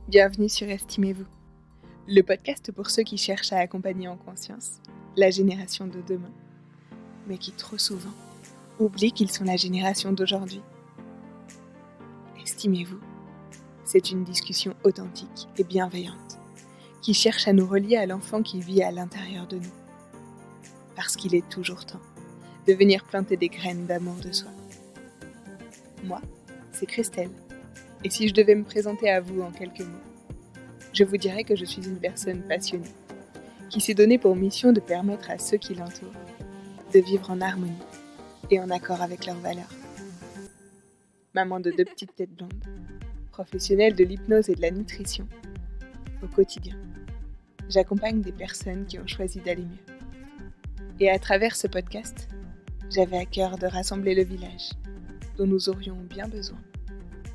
Bienvenue sur Estimez-vous, le podcast pour ceux qui cherchent à accompagner en conscience la génération de demain, mais qui trop souvent oublient qu'ils sont la génération d'aujourd'hui. Estimez-vous, c'est une discussion authentique et bienveillante qui cherche à nous relier à l'enfant qui vit à l'intérieur de nous. Parce qu'il est toujours temps de venir planter des graines d'amour de soi. Moi, c'est Christelle, et si je devais me présenter à vous en quelques mots, je vous dirais que je suis une personne passionnée, qui s'est donnée pour mission de permettre à ceux qui l'entourent de vivre en harmonie et en accord avec leurs valeurs. Maman de 2 petites têtes blondes, professionnelle de l'hypnose et de la nutrition, au quotidien, j'accompagne des personnes qui ont choisi d'aller mieux. Et à travers ce podcast, j'avais à cœur de rassembler le village, dont nous aurions bien besoin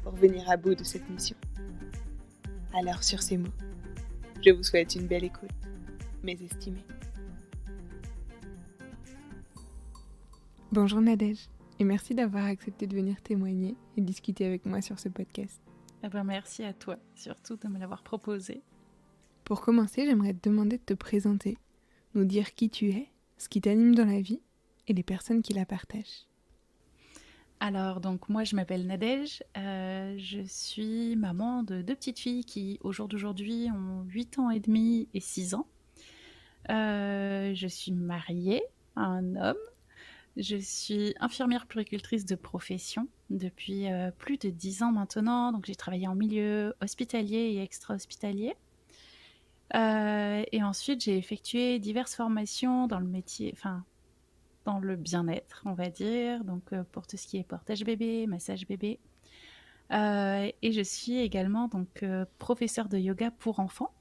pour venir à bout de cette mission. Alors sur ces mots, je vous souhaite une belle écoute, mes estimés. Bonjour Nadège, et merci d'avoir accepté de venir témoigner et discuter avec moi sur ce podcast. Merci à toi, surtout de me l'avoir proposé. Pour commencer, j'aimerais te demander de te présenter, nous dire qui tu es, ce qui t'anime dans la vie et les personnes qui la partagent. Alors, donc moi je m'appelle Nadège, je suis maman de 2 petites filles qui au jour d'aujourd'hui ont 8 ans et demi et 6 ans. Je suis mariée à un homme, je suis infirmière puéricultrice de profession depuis plus de 10 ans maintenant, donc j'ai travaillé en milieu hospitalier et extra-hospitalier. Et ensuite j'ai effectué diverses formations dans le métier, dans le bien-être, on va dire, donc pour tout ce qui est portage bébé, massage bébé. Et je suis également donc professeure de yoga pour enfants.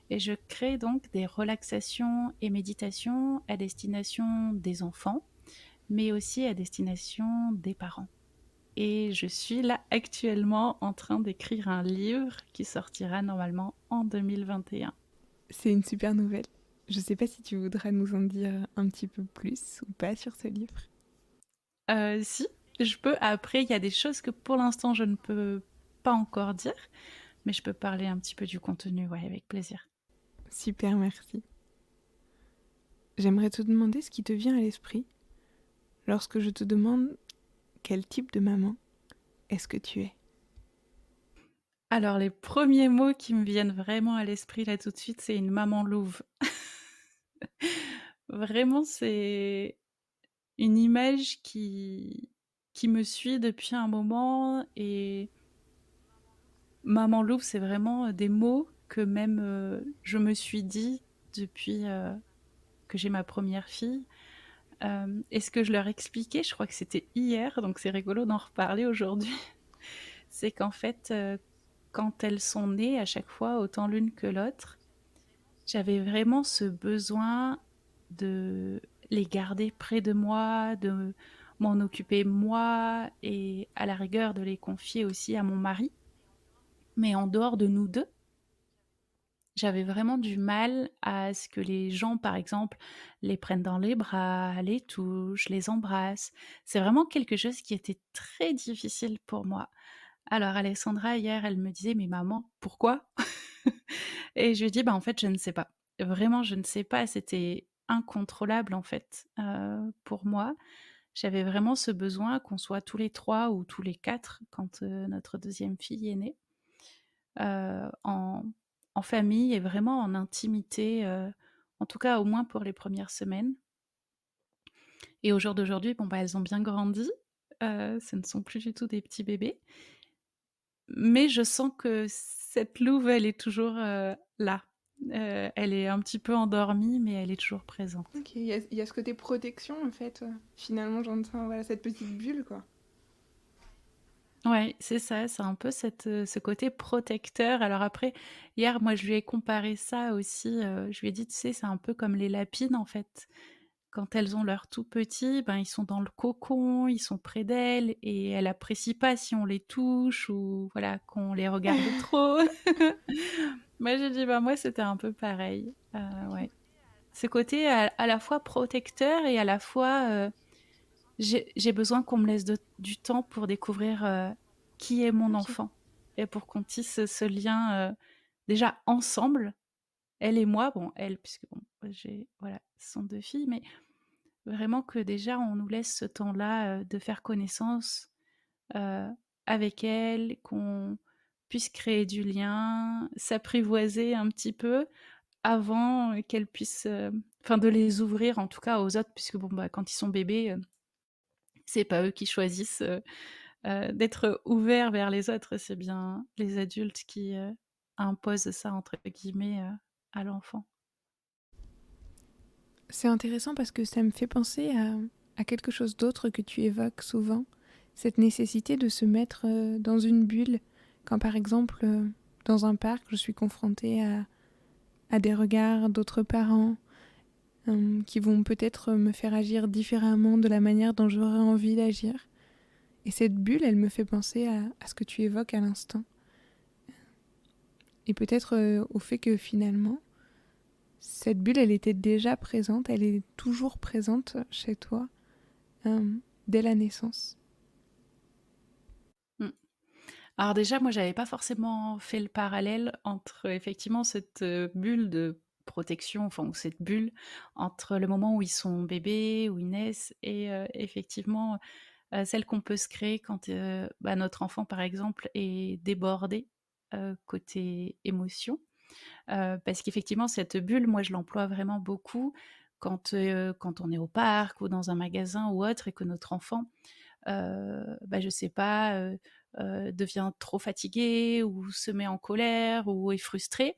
Et je crée donc des relaxations et méditations à destination des enfants, mais aussi à destination des parents. Et je suis là actuellement en train d'écrire un livre qui sortira normalement en 2021. C'est une super nouvelle. Je sais pas si tu voudras nous en dire un petit peu plus ou pas sur ce livre. Si, je peux. Après, il y a des choses que pour l'instant je ne peux pas encore dire, mais je peux parler un petit peu du contenu, ouais, avec plaisir. Super, merci. J'aimerais te demander ce qui te vient à l'esprit lorsque je te demande quel type de maman est-ce que tu es. Alors, les premiers mots qui me viennent vraiment à l'esprit là tout de suite, c'est une maman louve. Vraiment, c'est une image qui me suit depuis un moment, et maman louve, c'est vraiment des mots que même je me suis dit depuis que j'ai ma première fille. Et ce que je leur expliquais, je crois que c'était hier, donc c'est rigolo d'en reparler aujourd'hui, c'est qu'en fait, quand elles sont nées, à chaque fois, autant l'une que l'autre, j'avais vraiment ce besoin de les garder près de moi, de m'en occuper moi, et à la rigueur de les confier aussi à mon mari. Mais en dehors de nous deux, j'avais vraiment du mal à ce que les gens, par exemple, les prennent dans les bras, les touchent, les embrassent. C'est vraiment quelque chose qui était très difficile pour moi. Alors Alessandra, hier, elle me disait: «Mais maman, pourquoi?» Et je lui dis: «Bah, en fait, je ne sais pas. Vraiment, je ne sais pas». C'était incontrôlable, en fait, pour moi. J'avais vraiment ce besoin qu'on soit tous les 3 ou tous les 4 quand, notre deuxième fille est née, en famille et vraiment en intimité, en tout cas, au moins pour les premières semaines. Et au jour d'aujourd'hui, bon, bah, elles ont bien grandi, ce ne sont plus du tout des petits bébés. Mais je sens que cette louve, elle est toujours, là. Elle est un petit peu endormie, mais elle est toujours présente. Ok, il y a ce côté protection en fait. Finalement, j'entends voilà, cette petite bulle quoi. Ouais, c'est ça, c'est un peu ce côté protecteur. Alors après, hier, moi, je lui ai comparé ça aussi, je lui ai dit: «Tu sais, c'est un peu comme les lapines, en fait. Quand elles ont leurs tout petits, ben, ils sont dans le cocon, ils sont près d'elles et elles apprécient pas si on les touche ou voilà, qu'on les regarde trop». Moi, j'ai dit: «Bah, moi, c'était un peu pareil». Ouais. Ce côté à la fois protecteur et à la fois, j'ai besoin qu'on me laisse du temps pour découvrir, qui est mon Ok. enfant et pour qu'on tisse ce lien, déjà ensemble, elle et moi, bon elle puisque bon, j'ai voilà, ce sont 2 filles, mais vraiment que déjà on nous laisse ce temps-là, de faire connaissance, heu, avec elle, qu'on puisse créer du lien, s'apprivoiser un petit peu avant, qu'elles puissent, enfin de les ouvrir en tout cas aux autres puisque bon, bah, quand ils sont bébés, c'est pas eux qui choisissent, d'être ouverts vers les autres, c'est bien les adultes qui, «imposent» ça entre guillemets, à l'enfant. C'est intéressant parce que ça me fait penser à quelque chose d'autre que tu évoques souvent, cette nécessité de se mettre dans une bulle. Quand par exemple, dans un parc, je suis confrontée à des regards d'autres parents qui vont peut-être me faire agir différemment de la manière dont j'aurais envie d'agir. Et cette bulle, elle me fait penser à ce que tu évoques à l'instant. Et peut-être au fait que finalement, cette bulle, elle était déjà présente, elle est toujours présente chez toi euh, dès la naissance. Mmh. Alors déjà, moi, j'avais pas forcément fait le parallèle entre effectivement cette, bulle de protection, enfin ou cette bulle entre le moment où ils sont bébés, où ils naissent et effectivement, celle qu'on peut se créer quand, bah, notre enfant, par exemple, est débordé, côté émotion. Parce qu'effectivement cette bulle, moi, je l'emploie vraiment beaucoup quand on est au parc ou dans un magasin ou autre et que notre enfant bah, je sais pas, devient trop fatigué ou se met en colère ou est frustré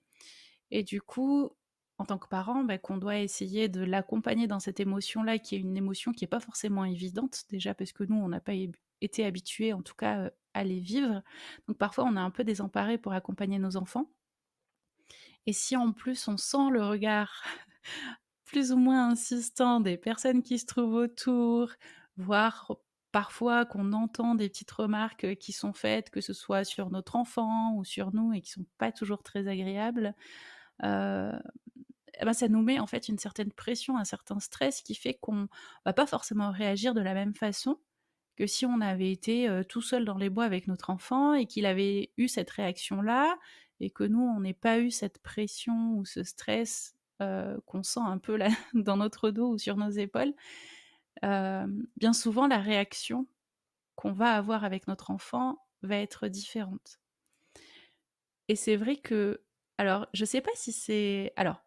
et du coup, en tant que parent, bah, qu'on doit essayer de l'accompagner dans cette émotion-là, qui est une émotion qui est pas forcément évidente, déjà parce que nous, on n'a pas été habitués, en tout cas, à les vivre. Donc parfois, on est un peu désemparés pour accompagner nos enfants et si en plus on sent le regard plus ou moins insistant des personnes qui se trouvent autour, voire parfois qu'on entend des petites remarques, qui sont faites, que ce soit sur notre enfant ou sur nous et qui sont pas toujours très agréables, heu, et bah, ça nous met en fait une certaine pression, un certain stress qui fait qu'on va pas forcément réagir de la même façon que si on avait été, tout seul dans les bois avec notre enfant et qu'il avait eu cette réaction-là et que nous, on n'ait pas eu cette pression ou ce stress, qu'on sent un peu là dans notre dos ou sur nos épaules. Bien souvent la réaction qu'on va avoir avec notre enfant va être différente et c'est vrai que alors je sais pas si c'est alors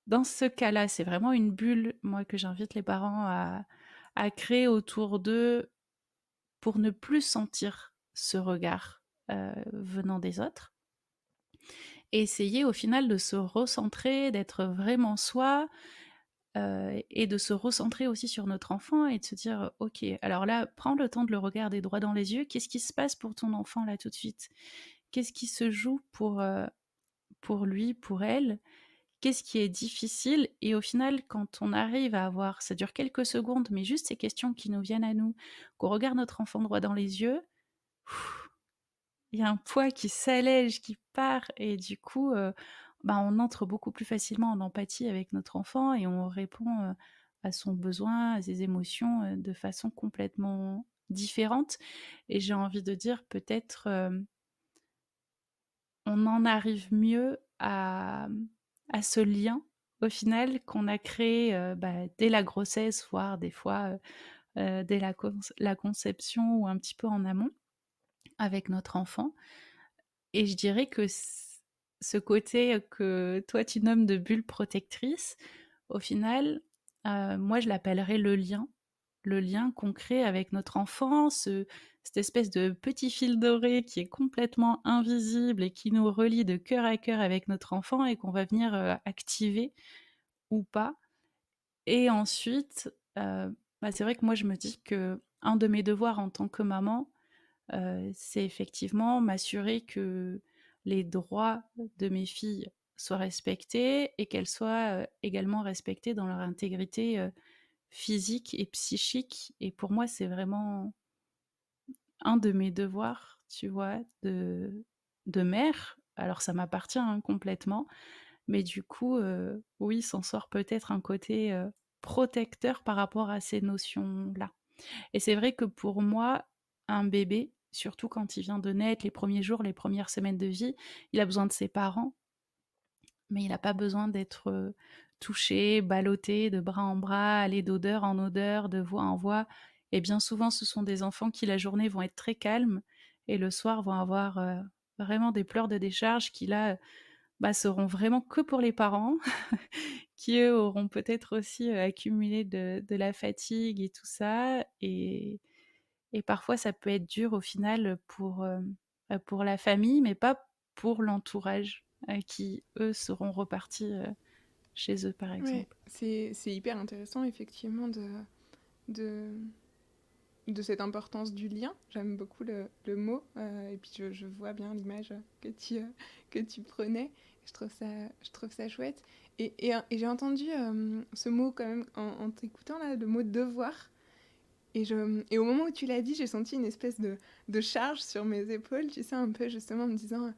dans ce cas-là, c'est vraiment une bulle, moi, que j'invite les parents à créer autour d'eux pour ne plus sentir ce regard, venant des autres et essayer au final de se recentrer, d'être vraiment soi, et de se recentrer aussi sur notre enfant et de se dire: «OK, alors là, prends le temps de le regarder droit dans les yeux. Qu'est-ce qui se passe pour ton enfant là tout de suite? Qu'est-ce qui se joue pour lui, pour elle? Qu'est-ce qui est difficile?» Et au final, quand on arrive à avoir ça dure quelques secondes, mais juste ces questions qui nous viennent à nous, qu'on regarde notre enfant droit dans les yeux, il y a un poids qui s'allège, qui part et du coup, bah, on entre beaucoup plus facilement en empathie avec notre enfant et on répond, à son besoin, à ses émotions, de façon complètement différente et j'ai envie de dire peut-être, on en arrive mieux à ce lien au final qu'on a créé, bah, dès la grossesse, voire des fois, dès la conception ou un petit peu en amont avec notre enfant. Et je dirais que ce côté, que toi tu nommes de bulle protectrice, au final, moi je l'appellerais le lien. Le lien qu'on crée avec notre enfant, cette espèce de petit fil doré qui est complètement invisible et qui nous relie de cœur à cœur avec notre enfant et qu'on va venir, activer ou pas. Et ensuite, bah, c'est vrai que moi je me dis que un de mes devoirs en tant que maman, c'est effectivement m'assurer que les droits de mes filles soient respectés et qu'elles soient, également respectées dans leur intégrité, physique et psychique et pour moi, c'est vraiment un de mes devoirs, tu vois, de mère. Alors ça m'appartient, hein, complètement, mais du coup, oui, s'en sort peut-être un côté, protecteur par rapport à ces notions-là. Et c'est vrai que pour moi, un bébé, surtout quand il vient de naître, les premiers jours, les premières semaines de vie, il a besoin de ses parents. mais il a pas besoin d'être, touché, ballotté de bras en bras, aller d'odeur en odeur, de voix en voix et bien souvent, ce sont des enfants qui, la journée, vont être très calmes et le soir vont avoir, vraiment des pleurs de décharge qui là, bah, seront vraiment que pour les parents qui eux auront peut-être aussi, accumulé de la fatigue et tout ça et parfois ça peut être dur au final pour la famille, mais pas pour l'entourage, qui eux seront repartis, chez eux par Ouais, exemple. c'est hyper intéressant effectivement de, de cette importance du lien. J'aime beaucoup le mot, et puis je vois bien l'image que tu prenais. Je trouve ça chouette. Et j'ai entendu ce mot quand même en t'écoutant, là, le mot devoir. Et au moment où tu l'as dit, j'ai senti une espèce de charge sur mes épaules, tu sais, un peu justement en me disant,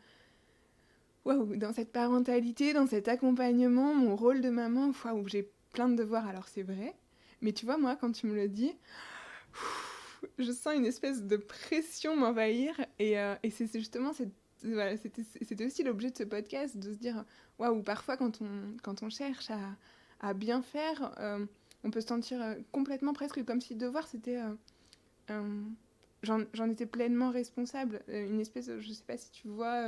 waouh, dans cette parentalité, dans cet accompagnement, mon rôle de maman, waouh, j'ai plein de devoirs, alors c'est vrai. Mais tu vois, moi, quand tu me le dis, je sens une espèce de pression m'envahir. Et c'est justement voilà, c'était aussi l'objet de ce podcast, de se dire, waouh, parfois quand on cherche à bien faire, on peut se sentir complètement presque comme si le devoir, c'était... j'en étais pleinement responsable. Une espèce, je sais pas si tu vois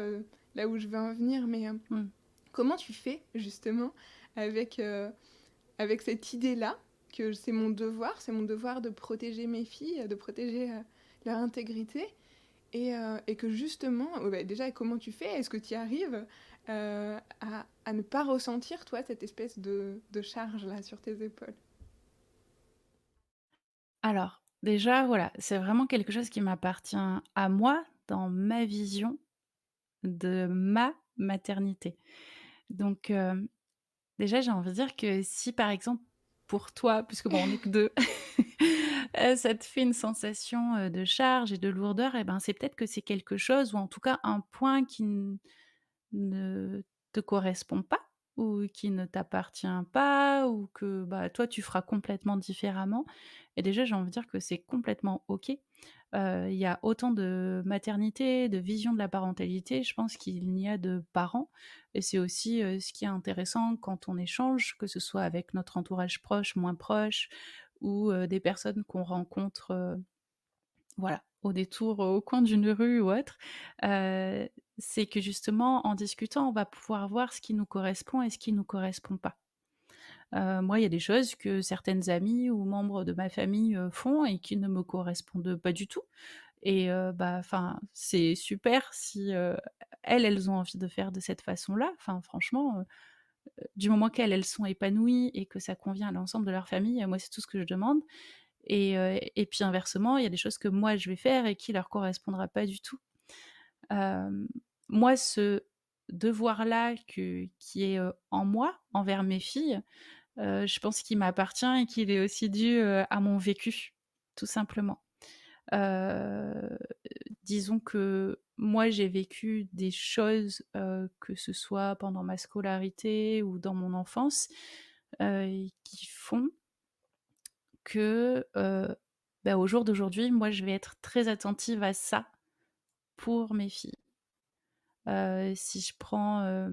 là où je veux en venir, mais Mmh. comment tu fais justement avec, avec cette idée-là que c'est mon devoir de protéger mes filles, de protéger leur intégrité, et que justement, bah, déjà, comment tu fais? Est-ce que tu y arrives à ne pas ressentir, toi, cette espèce de charge là sur tes épaules? Alors, déjà, voilà, c'est vraiment quelque chose qui m'appartient à moi, dans ma vision de ma maternité. Donc, déjà, j'ai envie de dire que si, par exemple, pour toi, puisque bon, on est que 2, ça te fait une sensation, de charge et de lourdeur et ben, c'est peut-être que c'est quelque chose ou en tout cas un point qui ne te correspond pas ou qui ne t'appartient pas ou que, bah, toi, tu feras complètement différemment et déjà, j'ai envie de dire que c'est complètement OK. Il y a autant de maternité, de vision de la parentalité, je pense qu'il n'y a de parents et c'est aussi, ce qui est intéressant quand on échange, que ce soit avec notre entourage proche, moins proche ou, des personnes qu'on rencontre, voilà, au détour, au coin d'une rue ou autre, heu, c'est que justement en discutant, on va pouvoir voir ce qui nous correspond et ce qui nous correspond pas. Moi, il y a des choses que certaines amies ou membres de ma famille, font et qui ne me correspondent pas du tout et bah, enfin, c'est super si, elles ont envie de faire de cette façon-là. Enfin franchement, du moment qu'elles sont épanouies et que ça convient à l'ensemble de leur famille, moi c'est tout ce que je demande et puis inversement, il y a des choses que moi je vais faire et qui leur correspondra pas du tout. Hem, Moi ce devoir-là qui est, en moi, envers mes filles, je pense qu'il m'appartient et qu'il est aussi dû, à mon vécu, tout simplement. Heu, Disons que moi j'ai vécu des choses, que ce soit pendant ma scolarité ou dans mon enfance, qui font que, bah, au jour d'aujourd'hui, moi, je vais être très attentive à ça pour mes filles. Si je prends,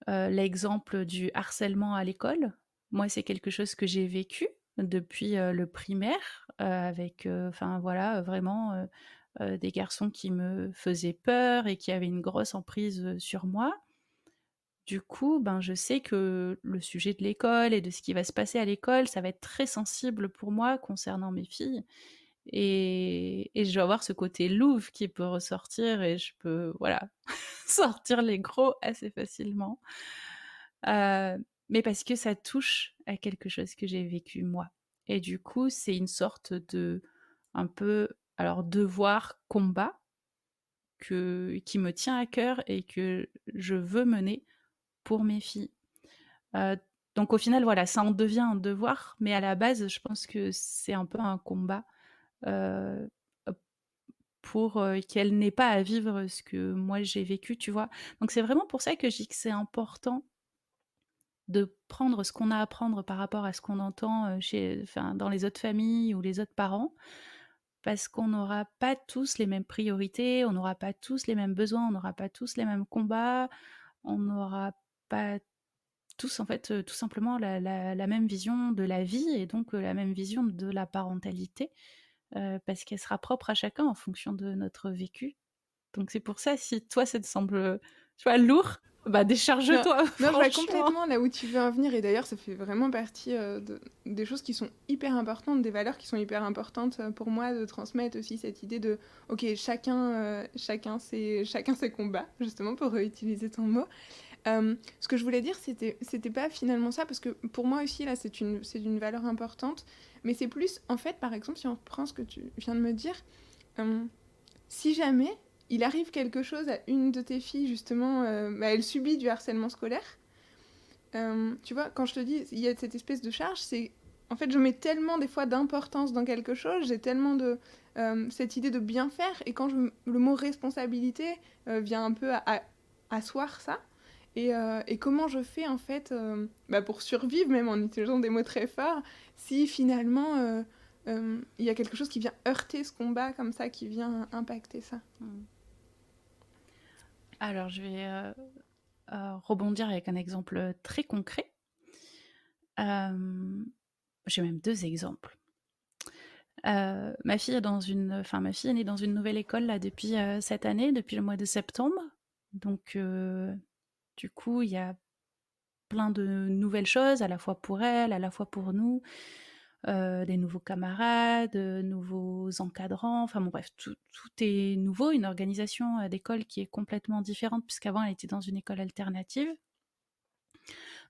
l'exemple du harcèlement à l'école, moi, c'est quelque chose que j'ai vécu depuis, le primaire, avec, enfin voilà, vraiment, des garçons qui me faisaient peur et qui avaient une grosse emprise, sur moi. Du coup, ben, je sais que le sujet de l'école et de ce qui va se passer à l'école, ça va être très sensible pour moi concernant mes filles et je vais avoir ce côté louve qui peut ressortir et je peux, voilà, sortir les gros assez facilement. Mais parce que ça touche à quelque chose que j'ai vécu moi et du coup, c'est une sorte de un peu, alors devoir, combat qui me tient à cœur et que je veux mener pour mes filles. Heu, donc au final, voilà, ça en devient un devoir, mais à la base, je pense que c'est un peu un combat, heu, pour, qu'elle n'ait pas à vivre ce que moi j'ai vécu, tu vois? Donc c'est vraiment pour ça que je dis que c'est important de prendre ce qu'on a à prendre par rapport à ce qu'on entend, dans les autres familles ou les autres parents, parce qu'on n'aura pas tous les mêmes priorités, on n'aura pas tous les mêmes besoins, on n'aura pas tous les mêmes combats. on n'aura pas tous, en fait, tout simplement la même vision de la vie et donc la même vision de la parentalité, parce qu'elle sera propre à chacun en fonction de notre vécu. Donc c'est pour ça, si toi ça te semble, tu vois, lourd, bah Non, décharge-toi non, je vois franchement. complètement là où tu veux en venir et d'ailleurs ça fait vraiment partie des choses qui sont hyper importantes, des valeurs qui sont hyper importantes pour moi de transmettre aussi cette idée de ok chacun ses combats justement pour réutiliser ton mot. Ce que je voulais dire c'était pas finalement ça parce que pour moi aussi là c'est une valeur importante mais c'est plus en fait par exemple si on reprend ce que tu viens de me dire euh, si jamais il arrive quelque chose à une de tes filles, justement, elle subit du harcèlement scolaire. Tu vois, quand je te dis, il y a cette espèce de charge, c'est. En fait, je mets tellement des fois d'importance dans quelque chose, j'ai tellement de. Cette idée de bien faire, et quand le mot responsabilité vient un peu à asseoir ça. Et comment je fais en fait pour survivre, même en utilisant des mots très forts, si finalement il y a quelque chose qui vient heurter ce combat comme ça, qui vient impacter ça. Mmh. Alors je vais, rebondir avec un exemple très concret. J'ai même 2 exemples. Ma fille ma fille est née dans une nouvelle école là depuis, cette année, depuis le mois de septembre. Donc du coup, il y a plein de nouvelles choses, à la fois pour elle, à la fois pour nous, des nouveaux camarades, nouveaux encadrants, enfin bon bref, tout est nouveau, une organisation, d'école qui est complètement différente puisqu'avant elle était dans une école alternative.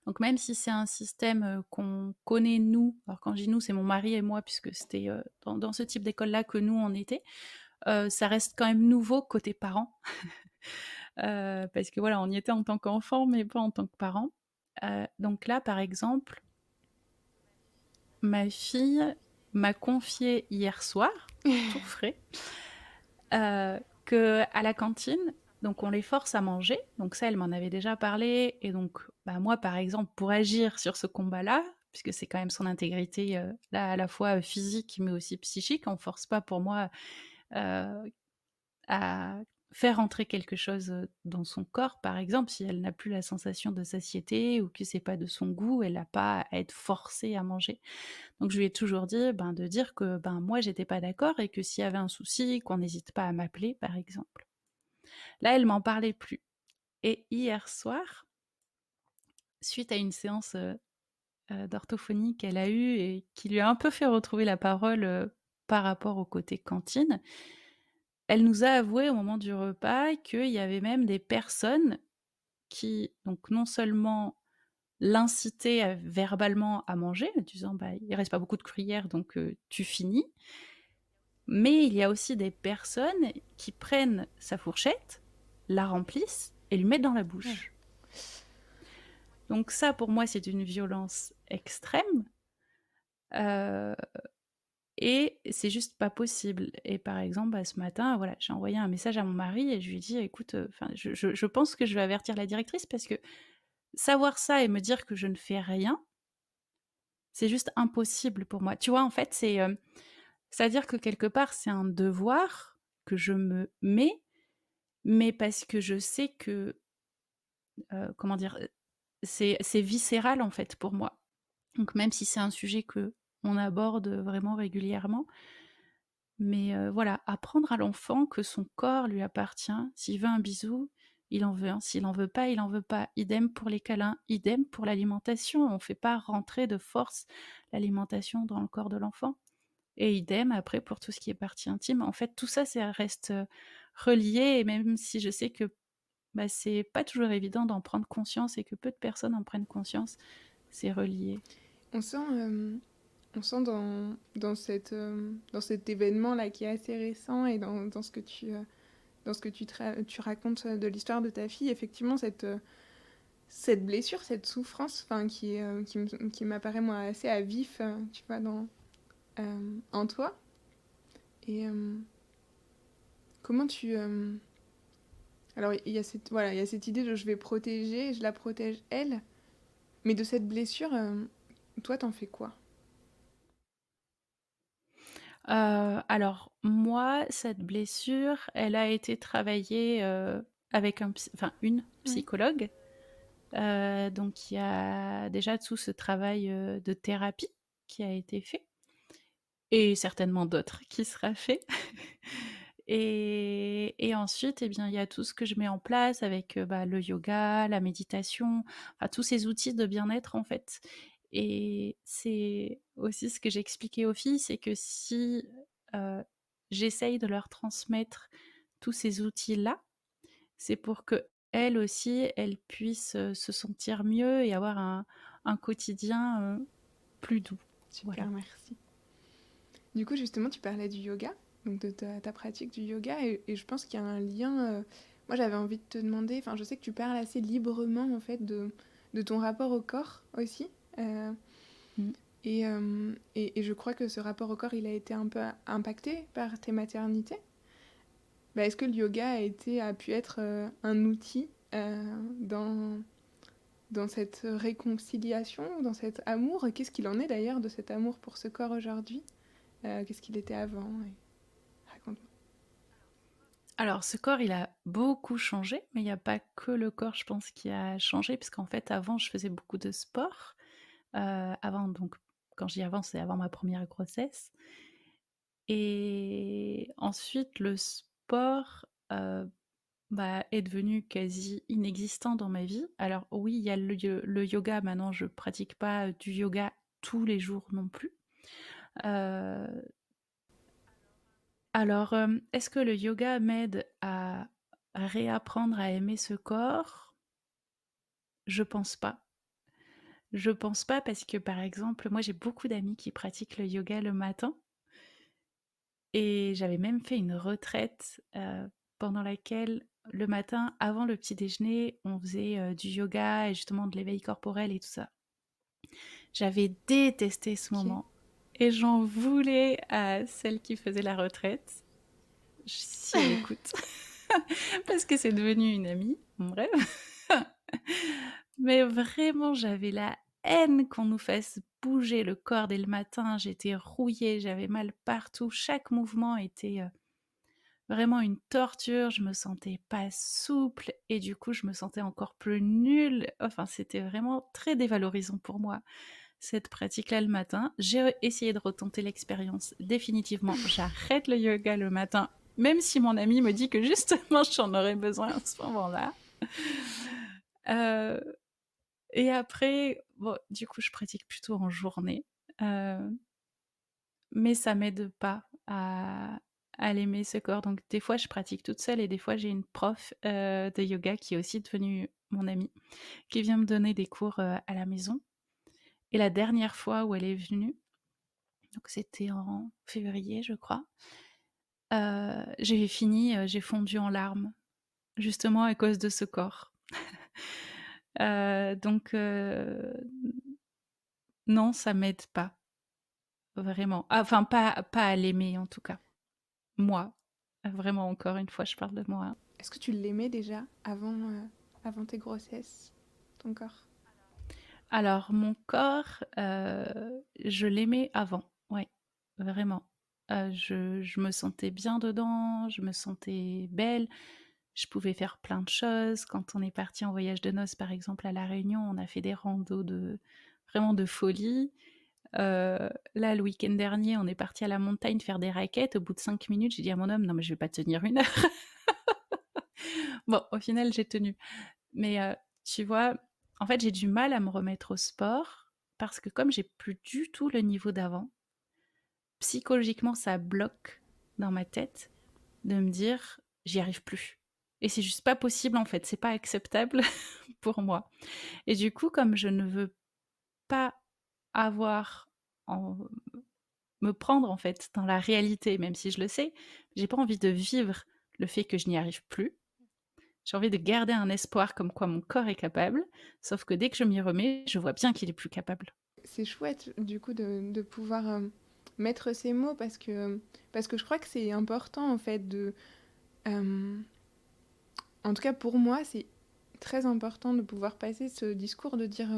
Donc même si c'est un système, qu'on connaît nous, alors quand je dis nous, c'est mon mari et moi puisque c'était, dans ce type d'école-là que nous on était, ça reste quand même nouveau côté parents. Parce que voilà, on y était en tant qu'enfant mais pas en tant que parents. Donc là, par exemple, ma fille m'a confié hier soir, tout frais, qu'à la cantine, donc on les force à manger. Donc ça, elle m'en avait déjà parlé. Et donc, bah, moi, par exemple, pour agir sur ce combat-là, puisque c'est quand même son intégrité, là, à la fois physique, mais aussi psychique, on force pas pour moi à faire entrer quelque chose dans son corps, par exemple, si elle n'a plus la sensation de satiété ou que c'est pas de son goût, elle n'a pas à être forcée à manger. Donc je lui ai toujours dit, de dire que moi j'étais pas d'accord et que s'il y avait un souci, qu'on n'hésite pas à m'appeler, par exemple. Là, elle m'en parlait plus. Et hier soir, suite à une séance d'orthophonie qu'elle a eue et qui lui a un peu fait retrouver la parole par rapport au côté cantine, elle nous a avoué au moment du repas qu'il y avait même des personnes qui, donc non seulement l'incitaient verbalement à manger, en disant il reste pas beaucoup de cuillères donc tu finis, mais il y a aussi des personnes qui prennent sa fourchette, la remplissent et lui mettent dans la Ouais. bouche. Donc ça, pour moi, c'est une violence extrême. Euh, et c'est juste pas possible. Et par exemple, ce matin, voilà, j'ai envoyé un message à mon mari et je lui ai dit, écoute, je pense que je vais avertir la directrice parce que savoir ça et me dire que je ne fais rien, c'est juste impossible pour moi. Tu vois, en fait, c'est-à-dire que quelque part, c'est un devoir que je me mets, mais parce que je sais que, comment dire, c'est viscéral en fait pour moi. Donc même si c'est un sujet que on aborde vraiment régulièrement, mais voilà, apprendre à l'enfant que son corps lui appartient. S'il veut un bisou, il en veut un. S'il en veut pas, il en veut pas. Idem pour les câlins, idem pour l'alimentation. On fait pas rentrer de force l'alimentation dans le corps de l'enfant. Et idem après pour tout ce qui est partie intime. En fait, tout ça, ça reste relié. Et même si je sais que c'est pas toujours évident d'en prendre conscience et que peu de personnes en prennent conscience, c'est relié. On sent, dans cet événement-là qui est assez récent et dans ce que dans ce que tu racontes de l'histoire de ta fille, effectivement, cette blessure, cette souffrance qui m'apparaît moi assez à vif, tu vois, en toi. Et comment tu... alors, il y a cette idée de je vais protéger, je la protège elle, mais de cette blessure, toi, t'en fais quoi? Alors moi, cette blessure, elle a été travaillée, avec une Ouais. psychologue. Donc il y a déjà tout ce travail, de thérapie qui a été fait et certainement d'autres qui sera fait. Et ensuite, eh bien, il y a tout ce que je mets en place avec, bah, le yoga, la méditation, enfin tous ces outils de bien-être, en fait. Et c'est aussi ce que j'expliquais aux filles, c'est que si, heu, j'essaye de leur transmettre tous ces outils-là, c'est pour qu'elles aussi, elles puissent, se sentir mieux et avoir un quotidien, plus doux. Super, Voilà. merci. Du coup, justement, tu parlais du yoga, donc de ta pratique du yoga, et je pense qu'il y a un lien. Moi, j'avais envie de te demander, enfin, je sais que tu parles assez librement, en fait, de ton rapport au corps aussi. euh, Mmh. et je crois que ce rapport au corps, il a été un peu impacté par tes maternités. Bah, est-ce que le yoga a pu être un outil dans cette réconciliation, dans cet amour? Qu'est-ce qu'il en est d'ailleurs de cet amour pour ce corps aujourd'hui? Qu'est-ce qu'il était avant? Raconte-moi. Alors ce corps, il a beaucoup changé, mais il y a pas que le corps, je pense, qui a changé puisqu'en fait, avant, je faisais beaucoup de sport. Avant donc quand je dis avant, c'est avant ma première grossesse et ensuite le sport, bah, est devenu quasi inexistant dans ma vie. Alors oui, il y a le yoga, maintenant je pratique pas du yoga tous les jours non plus. Heu, alors, est-ce que le yoga m'aide à réapprendre à aimer ce corps? Je pense pas. Je pense pas parce que, par exemple, moi j'ai beaucoup d'amis qui pratiquent le yoga le matin et j'avais même fait une retraite, pendant laquelle le matin, avant le petit déjeuner, on faisait, du yoga et justement de l'éveil corporel et tout ça. J'avais détesté ce Ok. moment et j'en voulais à celle qui faisait la retraite, si elle écoute, parce que c'est devenu une amie, en bref. Mais vraiment, j'avais la haine qu'on nous fasse bouger le corps dès le matin. J'étais rouillée, j'avais mal partout. Chaque mouvement était, vraiment une torture. Je me sentais pas souple et du coup, je me sentais encore plus nulle. Enfin, c'était vraiment très dévalorisant pour moi, cette pratique-là le matin. J'ai essayé de retenter l'expérience. Définitivement, j'arrête le yoga le matin, même si mon ami me dit que justement j'en aurais besoin à ce moment-là. Heu et après, bon, du coup, je pratique plutôt en journée, heu, mais ça m'aide pas à l'aimer ce corps. Donc des fois, je pratique toute seule et des fois, j'ai une prof, de yoga qui est aussi devenue mon amie, qui vient me donner des cours, à la maison. Et la dernière fois où elle est venue, donc c'était en février, je crois, j'ai fini, j'ai fondu en larmes, justement à cause de ce corps. Donc non, ça m'aide pas, vraiment. Ah, enfin, pas à l'aimer en tout cas. Moi, vraiment encore une fois, je parle de moi. Est-ce que tu l'aimais déjà avant tes grossesses, ton corps? Alors mon corps, je l'aimais avant, ouais, vraiment. Je me sentais bien dedans, je me sentais belle, je pouvais faire plein de choses. Quand on est parti en voyage de noces, par exemple, à La Réunion, on a fait des randos de vraiment de folie. Là, le week-end dernier, on est parti à la montagne faire des raquettes. Au bout de 5 minutes, j'ai dit à mon homme: «Non, mais je vais pas tenir 1 heure». Bon, au final, j'ai tenu. Mais tu vois, en fait, j'ai du mal à me remettre au sport parce que comme j'ai plus du tout le niveau d'avant, psychologiquement, ça bloque dans ma tête de me dire: «J'y arrive plus» et c'est juste pas possible, en fait, c'est pas acceptable pour moi et du coup, comme je ne veux pas avoir en me prendre, en fait, dans la réalité, même si je le sais, j'ai pas envie de vivre le fait que je n'y arrive plus. J'ai envie de garder un espoir comme quoi mon corps est capable, sauf que dès que je m'y remets, je vois bien qu'il est plus capable. C'est chouette, du coup, de pouvoir mettre ces mots parce que je crois que c'est important, en fait, euh, en tout cas, pour moi, c'est très important de pouvoir passer ce discours de dire.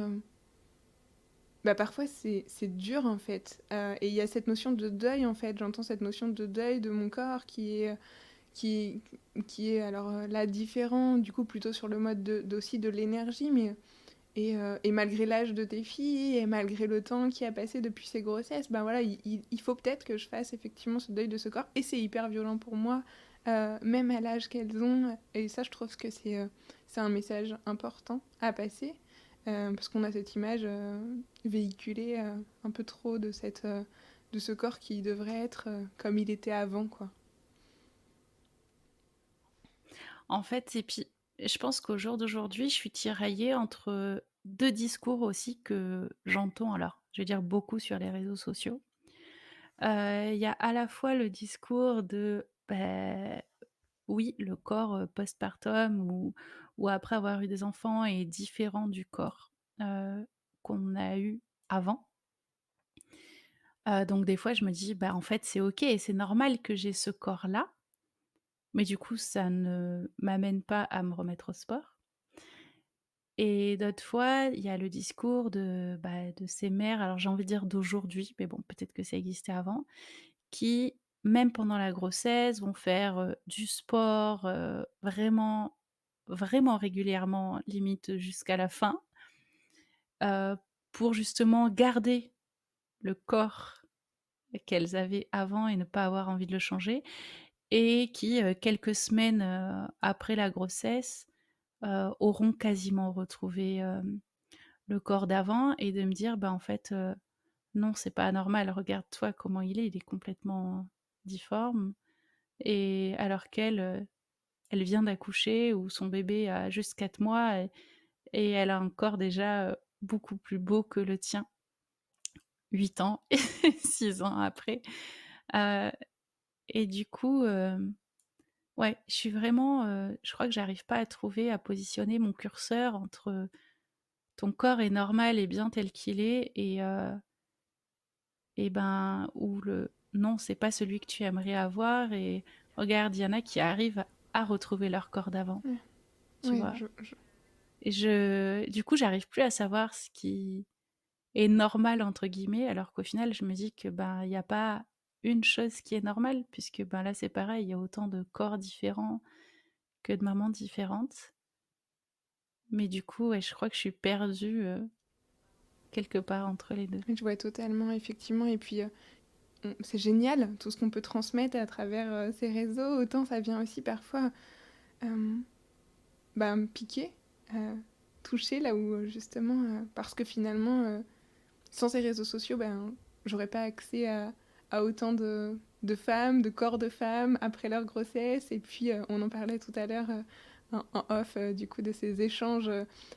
Bah parfois c'est dur en fait. Et il y a cette notion de deuil en fait. J'entends cette notion de deuil de mon corps qui est alors là différent, du coup plutôt sur le mode aussi de l'énergie, mais Et malgré l'âge de tes filles, et malgré le temps qui a passé depuis ces grossesses, ben voilà, il faut peut-être que je fasse effectivement ce deuil de ce corps. Et c'est hyper violent pour moi, même à l'âge qu'elles ont. Et ça, je trouve que c'est un message important à passer. Parce qu'on a cette image véhiculée un peu trop de ce corps qui devrait être comme il était avant, quoi. En fait, et puis je pense qu'au jour d'aujourd'hui, je suis tiraillée entre 2 discours aussi que j'entends, alors, je vais dire beaucoup sur les réseaux sociaux. Il y a à la fois le discours de, oui, le corps, postpartum ou après avoir eu des enfants est différent du corps, qu'on a eu avant. Donc des fois je me dis: «Bah, en fait, c'est OK et c'est normal que j'ai ce corps-là», mais du coup ça ne m'amène pas à me remettre au sport. Et d'autres fois, il y a le discours de ces mères, alors j'ai envie de dire d'aujourd'hui, mais bon, peut-être que ça existait avant, qui, même pendant la grossesse, vont faire, du sport, vraiment, vraiment régulièrement, limite jusqu'à la fin, heu, pour justement garder le corps qu'elles avaient avant et ne pas avoir envie de le changer et qui, quelques semaines, après la grossesse, auront quasiment retrouvé, le corps d'avant et de me dire: «Bah, en fait, non, c'est pas normal. Regarde-toi comment il est complètement difforme». Et alors qu'elle, elle vient d'accoucher ou son bébé a juste 4 mois et elle a un corps déjà, beaucoup plus beau que le tien, 8 ans et 6 ans après. Heu et du coup, ouais, je suis vraiment, je crois que j'arrive pas à trouver, à positionner mon curseur entre ton corps est normal et bien tel qu'il est et ben, ou le non, c'est pas celui que tu aimerais avoir et regarde, il y en a qui arrivent à retrouver leur corps d'avant, Ouais, tu ouais, vois? Et du coup, j'arrive plus à savoir ce qui est «normal» entre guillemets, alors qu'au final, je me dis que, ben, il y a pas une chose qui est normale puisque, ben, là, c'est pareil, il y a autant de corps différents que de mamans différentes. Mais du coup, ouais, je crois que je suis perdue, quelque part entre les 2. je vois totalement, effectivement. Et puis, c'est génial tout ce qu'on peut transmettre à travers ces réseaux. Autant ça vient aussi parfois euh, me piquer, euh, toucher là où justement, parce que finalement, sans ces réseaux sociaux, j'aurais pas accès à autant de femmes, de corps de femmes après leur grossesse. Et puis, on en parlait tout à l'heure en off, du coup, de ces échanges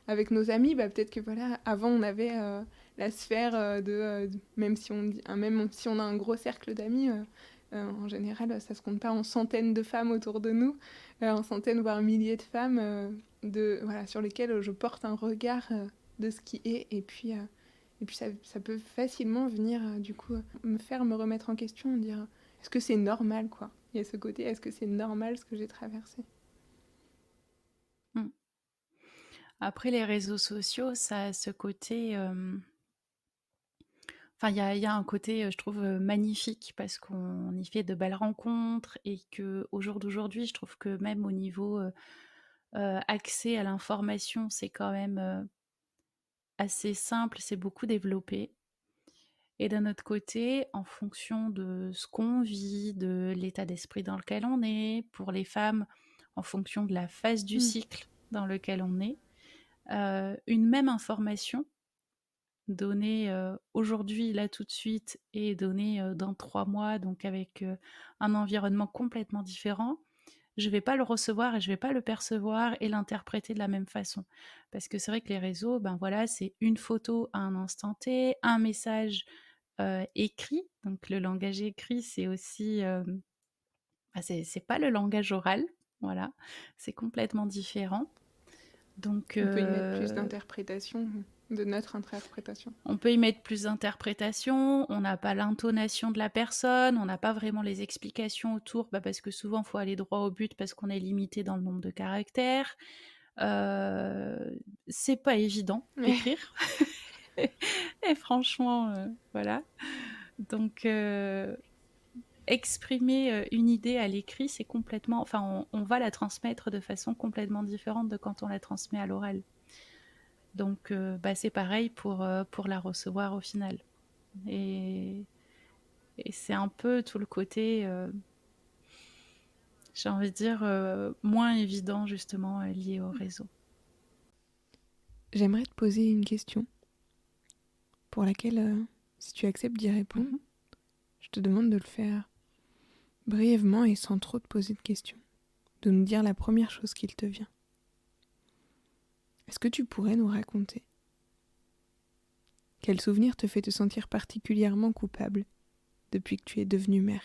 avec nos amis. Peut-être que voilà, avant, on avait la sphère même si même si on a un gros cercle d'amis, en général, ça se compte pas en centaines de femmes autour de nous, en centaines voire milliers de femmes voilà, sur lesquelles je porte un regard de ce qui est. Et puis ça peut facilement venir, du coup, me remettre en question, dire est-ce que c'est normal, quoi. Il y a ce côté, est-ce que c'est normal ce que j'ai traversé. Mmh. Après les réseaux sociaux, ça a ce côté, enfin il y a un côté, je trouve, magnifique parce qu'on y fait de belles rencontres et qu'au jour d'aujourd'hui, je trouve que même au niveau, accès à l'information, c'est quand même, assez simple, c'est beaucoup développé et d'un autre côté, en fonction de ce qu'on vit, de l'état d'esprit dans lequel on est, pour les femmes, en fonction de la phase du Mm. cycle dans lequel on est, une même information donnée, aujourd'hui, là, tout de suite et donnée, dans 3 mois, donc avec, un environnement complètement différent, je vais pas le recevoir et je vais pas le percevoir et l'interpréter de la même façon. Parce que c'est vrai que les réseaux, ben, voilà, c'est une photo à un instant T, un message, écrit, donc le langage écrit, c'est aussi, c'est pas le langage oral, voilà, c'est complètement différent. Donc On peut y mettre plus d'interprétation, de notre interprétation. on peut y mettre plus d'interprétation, on n'a pas l'intonation de la personne, on n'a pas vraiment les explications autour, parce que souvent, il faut aller droit au but parce qu'on est limité dans le nombre de caractères. C'est pas évident Ouais. écrire et franchement, voilà. Donc exprimer, une idée à l'écrit, c'est complètement enfin, on va la transmettre de façon complètement différente de quand on la transmet à l'oral. Donc c'est pareil pour la recevoir au final et c'est un peu tout le côté, j'ai envie de dire, moins évident justement, lié au réseau. J'aimerais te poser une question pour laquelle, si tu acceptes d'y répondre, Mmh. je te demande de le faire brièvement et sans trop te poser de questions, de nous dire la première chose qu'il te vient. Est-ce que tu pourrais nous raconter quel souvenir te fait te sentir particulièrement coupable depuis que tu es devenue mère?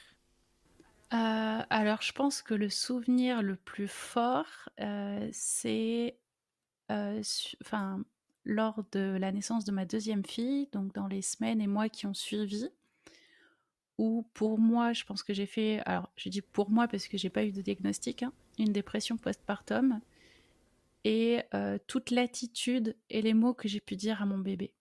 Alors je pense que le souvenir le plus fort, c'est, lors de la naissance de ma deuxième fille, donc dans les semaines et mois qui ont suivi, où pour moi, je pense que j'ai fait, alors je dis pour moi parce que j'ai pas eu de diagnostic, hein, une dépression postpartum et toute l'attitude et les mots que j'ai pu dire à mon bébé.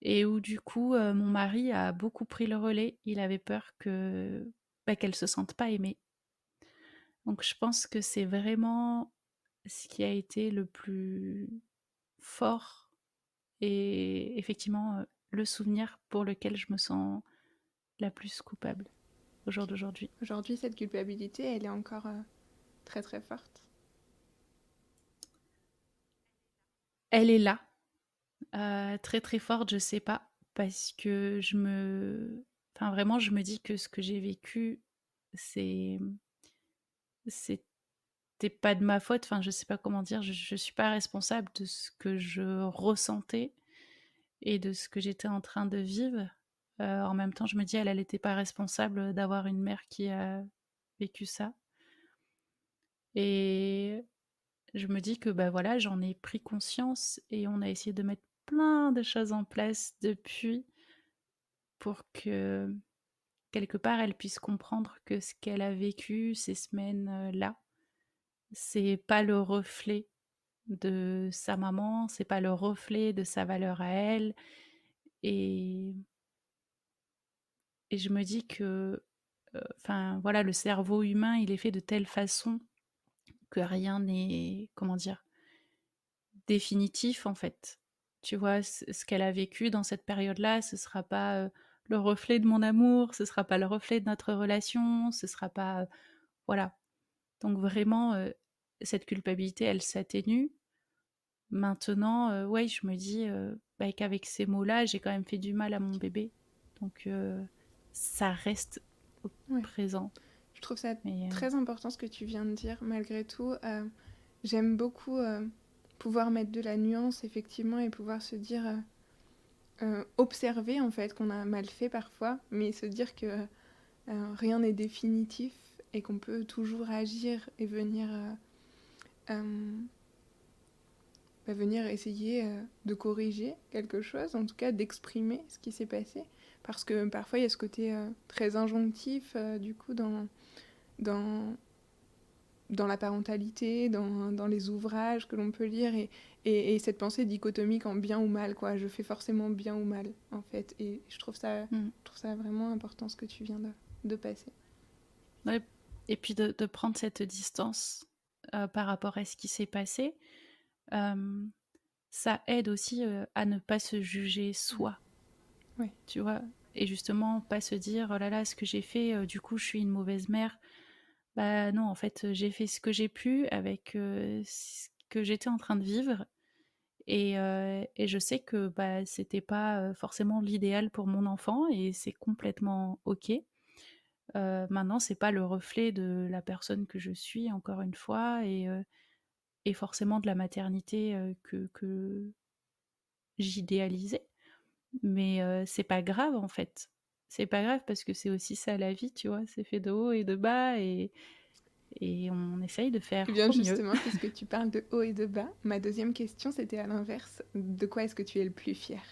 Et où du coup, mon mari a beaucoup pris le relais. Il avait peur qu'elle se sente pas aimée. Donc je pense que c'est vraiment ce qui a été le plus fort et effectivement, le souvenir pour lequel je me sens la plus coupable au jour d'aujourd'hui. Aujourd'hui, cette culpabilité, elle est encore très très forte. Elle est là, très, très forte, je sais pas, parce que vraiment je me dis que ce que j'ai vécu, c'est c'était pas de ma faute, enfin je sais pas comment dire, je suis pas responsable de ce que je ressentais et de ce que j'étais en train de vivre. En même temps, je me dis: «Elle était pas responsable d'avoir une mère qui a vécu ça» et je me dis que, voilà, j'en ai pris conscience et on a essayé de mettre plein de choses en place depuis pour que, quelque part, elle puisse comprendre que ce qu'elle a vécu ces semaines, là, c'est pas le reflet de sa maman, c'est pas le reflet de sa valeur à elle et je me dis que, voilà, le cerveau humain, il est fait de telle façon que rien n'est, comment dire? Définitif, en fait. Tu vois? Ce qu'elle a vécu dans cette période-là, ce sera pas, le reflet de mon amour, ce sera pas le reflet de notre relation, ce sera pas, voilà. Donc vraiment, cette culpabilité, elle s'atténue. Maintenant, ouais, je me dis, qu'avec ces mots-là, j'ai quand même fait du mal à mon bébé. Donc ça reste au Ouais. présent. Je trouve ça Mais très important ce que tu viens de dire. Malgré tout, j'aime beaucoup pouvoir mettre de la nuance, effectivement, et pouvoir se dire, observer en fait qu'on a mal fait parfois, mais se dire que rien n'est définitif et qu'on peut toujours agir et euh, venir essayer de corriger quelque chose, en tout cas d'exprimer ce qui s'est passé. Parce que parfois il y a ce côté très injonctif du coup dans, dans la parentalité, dans les ouvrages que l'on peut lire et cette pensée dichotomique en bien ou mal, quoi. Je fais forcément bien ou mal, en fait. Et mmh. je trouve ça vraiment important ce que tu viens de passer. Ouais, et puis de prendre cette distance, par rapport à ce qui s'est passé, hem, ça aide aussi, à ne pas se juger Ouais. soi, Ouais. tu vois? Et justement pas se dire: «Oh là là, ce que j'ai fait, du coup je suis une mauvaise mère». Bah non, en fait, j'ai fait ce que j'ai pu avec, ce que j'étais en train de vivre et je sais que, c'était pas, forcément l'idéal pour mon enfant et c'est complètement OK. Maintenant, c'est pas le reflet de la personne que je suis, encore une fois et forcément de la maternité, que j'idéalisais. Mais c'est pas grave, en fait. C'est pas grave parce que c'est aussi ça la vie, tu vois? C'est fait de haut et de bas et on essaye de Eh faire bien au mieux. justement, puisque tu parles de haut et de bas, ma deuxième question c'était à l'inverse. De quoi est-ce que tu es le plus fier?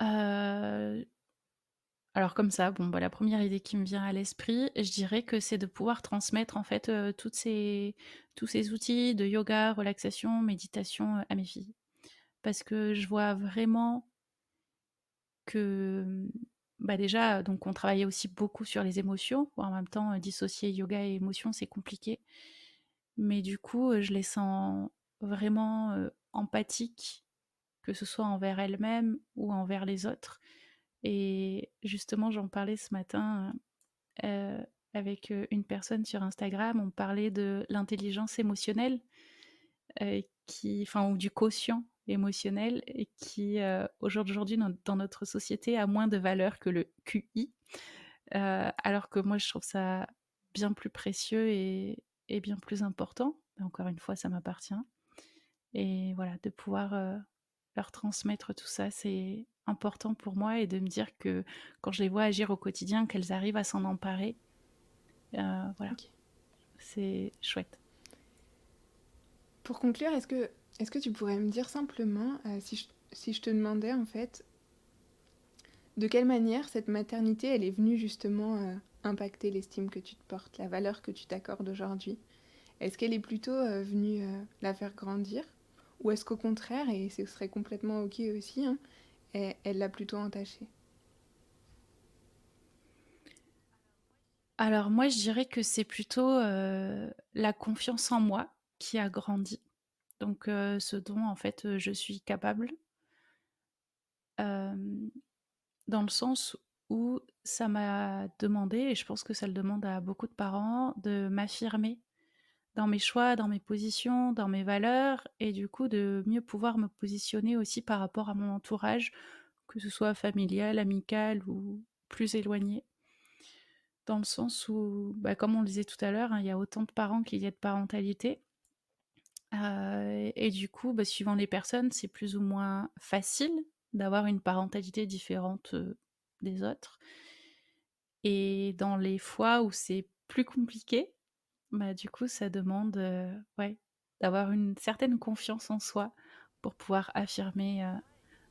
Heu, alors comme ça, bon, la première idée qui me vient à l'esprit, je dirais que c'est de pouvoir transmettre, en fait, tous ces outils de yoga, relaxation, méditation, à mes filles. Parce que je vois vraiment que, bah, déjà, donc on travaillait aussi beaucoup sur les émotions. En même temps, dissocier yoga et émotions, c'est compliqué. Mais du coup, je les sens vraiment, empathiques, que ce soit envers elles-mêmes ou envers les autres. Et justement, j'en parlais ce matin, avec, une personne sur Instagram. On parlait de l'intelligence émotionnelle, qui enfin ou du quotient émotionnel et qui, au jour d'aujourd'hui dans notre société a moins de valeur que le QI. Alors que moi je trouve ça bien plus précieux et bien plus important. Encore une fois, ça m'appartient et voilà, de pouvoir, leur transmettre tout ça, c'est important pour moi et de me dire que quand je les vois agir au quotidien, qu'elles arrivent à s'en emparer, voilà, Ok. c'est chouette. Pour conclure, est-ce que tu pourrais me dire simplement, si je te demandais en fait, de quelle manière cette maternité, elle est venue justement impacter l'estime que tu te portes, la valeur que tu t'accordes aujourd'hui? Est-ce qu'elle est plutôt venue la faire grandir? Ou est-ce qu'au contraire, et ce serait complètement ok aussi, hein, elle l'a plutôt entachée? Alors moi, je dirais que c'est plutôt, la confiance en moi qui a grandi. Donc ce dont en fait, je suis capable, hem, dans le sens où ça m'a demandé et je pense que ça le demande à beaucoup de parents, de m'affirmer dans mes choix, dans mes positions, dans mes valeurs et du coup de mieux pouvoir me positionner aussi par rapport à mon entourage, que ce soit familial, amical ou plus éloigné. Dans le sens où, bah, comme on le disait tout à l'heure, hein, il y a autant de parents qu'il y a de parentalité. Et du coup, bah, suivant les personnes, c'est plus ou moins facile d'avoir une parentalité différente, des autres. Et dans les fois où c'est plus compliqué, bah, du coup, ça demande, ouais, d'avoir une certaine confiance en soi pour pouvoir affirmer,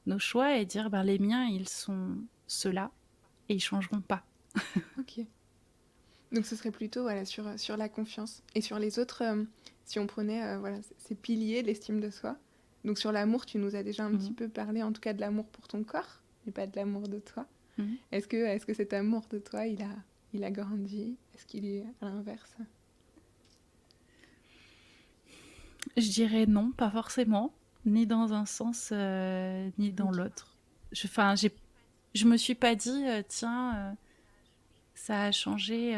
nos choix et dire: «Ben, les miens, ils sont ceux-là et ils changeront pas». Ok. Donc ce serait plutôt voilà, sur la confiance. Et sur les autres, si on prenait voilà, ces piliers de l'estime de soi. Donc sur l'amour, tu nous as déjà un petit Mmh peu parlé, en tout cas de l'amour pour ton corps, mais pas de l'amour de toi. mh. Est-ce que cet amour de toi, il a grandi? Est-ce qu'il est à l'inverse? Je dirais non, pas forcément, ni dans un sens, ni dans Ok. l'autre. Je me suis pas dit, «Tiens, ça a changé»,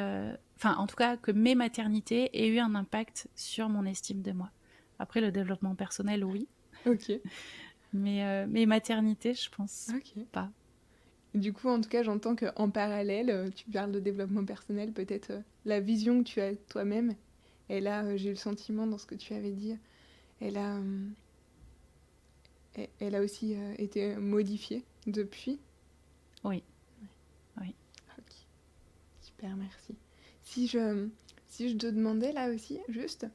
enfin, en tout cas, que mes maternités aient eu un impact sur mon estime de moi. Après le développement personnel, oui, Ok. mais mes maternités, je pense Ok. pas. Du coup, en tout cas, j'entends qu'en parallèle, tu parles de développement personnel, peut-être la vision que tu as de toi-même. Et là, j'ai eu le sentiment dans ce que tu avais dit, elle a, elle a aussi été modifiée depuis. Oui, oui. Ok, super, merci. Si je, si je te demandais là aussi, juste,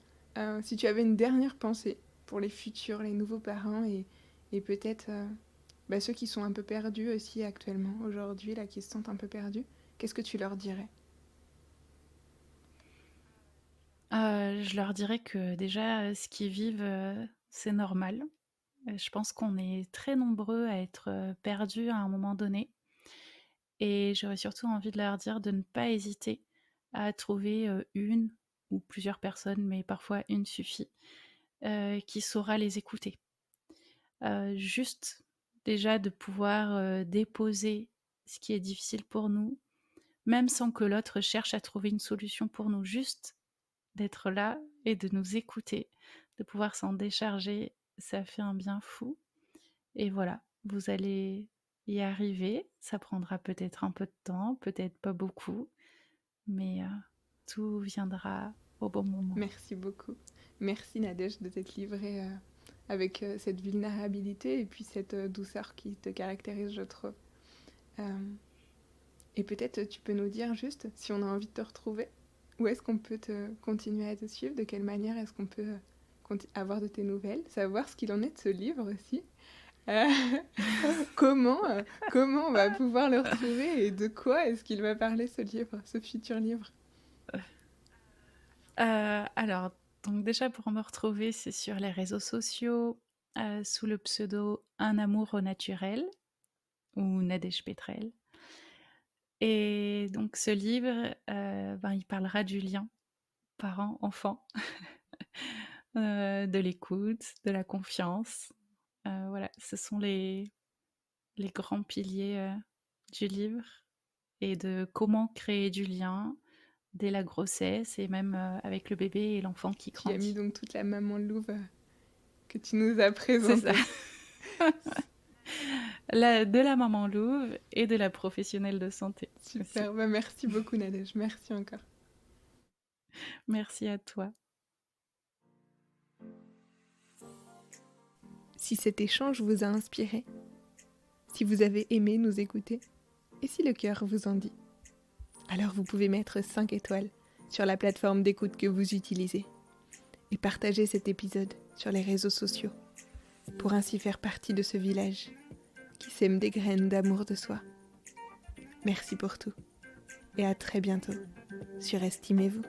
si tu avais une dernière pensée pour les futurs, les nouveaux parents et peut-être bah, ceux qui sont un peu perdus aussi actuellement, aujourd'hui, là, qui se sentent un peu perdus, qu'est-ce que tu leur dirais? Je leur dirais que déjà, ce qu'ils vivent, c'est normal. Je pense qu'on est très nombreux à être, perdus à un moment donné et j'aurais surtout envie de leur dire de ne pas hésiter à trouver, une ou plusieurs personnes, mais parfois une suffit, qui saura les écouter. Juste déjà de pouvoir, déposer ce qui est difficile pour nous, même sans que l'autre cherche à trouver une solution pour nous. Juste d'être là et de nous écouter, de pouvoir s'en décharger, ça fait un bien fou et voilà, vous allez y arriver. Ça prendra peut-être un peu de temps, peut-être pas beaucoup, mais tout viendra au bon moment. Merci beaucoup. Merci Nadège de t'être livrée avec cette vulnérabilité et puis cette douceur qui te caractérise, je trouve. Euh, et peut-être tu peux nous dire juste si on a envie de te retrouver, où est-ce qu'on peut te continuer à te suivre, de quelle manière est-ce qu'on peut avoir de tes nouvelles, savoir ce qu'il en est de ce livre aussi. Euh, comment on va pouvoir le retrouver et de quoi est-ce qu'il va parler ce livre, ce futur livre? Alors, donc déjà pour me retrouver, c'est sur les réseaux sociaux, sous le pseudo Un amour au naturel ou Nadège Petrel. Et donc ce livre, il parlera du lien parent-enfant, de l'écoute, de la confiance. Voilà, ce sont les grands piliers, du livre et de comment créer du lien dès la grossesse et même, avec le bébé et l'enfant qui Tu as mis grandit. donc toute la maman louve que tu nous as C'est ça. présentée. De la maman louve et de la professionnelle de santé aussi. Super, bah, merci beaucoup Nadège, merci encore. Merci à toi. Si cet échange vous a inspiré, si vous avez aimé nous écouter, et si le cœur vous en dit, alors vous pouvez mettre 5 étoiles sur la plateforme d'écoute que vous utilisez et partager cet épisode sur les réseaux sociaux pour ainsi faire partie de ce village qui sème des graines d'amour de soi. Merci pour tout et à très bientôt sur Estimez-vous.